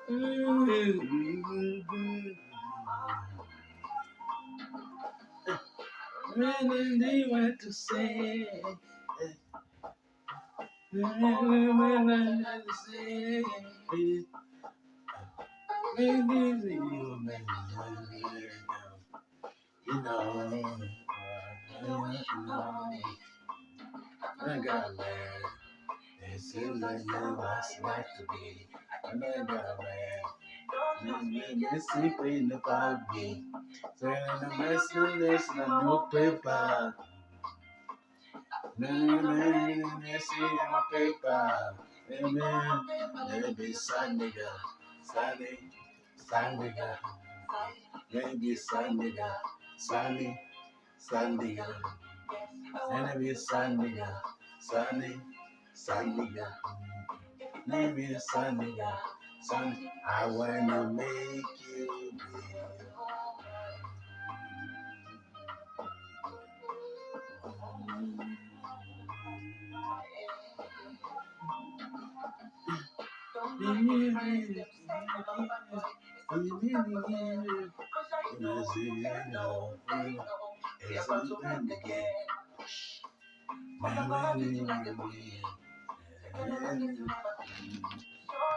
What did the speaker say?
When they want to say, when I want to say, maybe you may you know, I got a man. It seems like no one's like to be. I got a man. Let's see, in the body. So I'm a merciless and a newspaper. Let's see in my paper. Amen. Maybe Sunday, Sunday, Sunday, maybe Sunday, Sunday, Sunday, maybe Sunday, Sunday, Sunday, maybe Sunday, Sunday. I wanna make you be.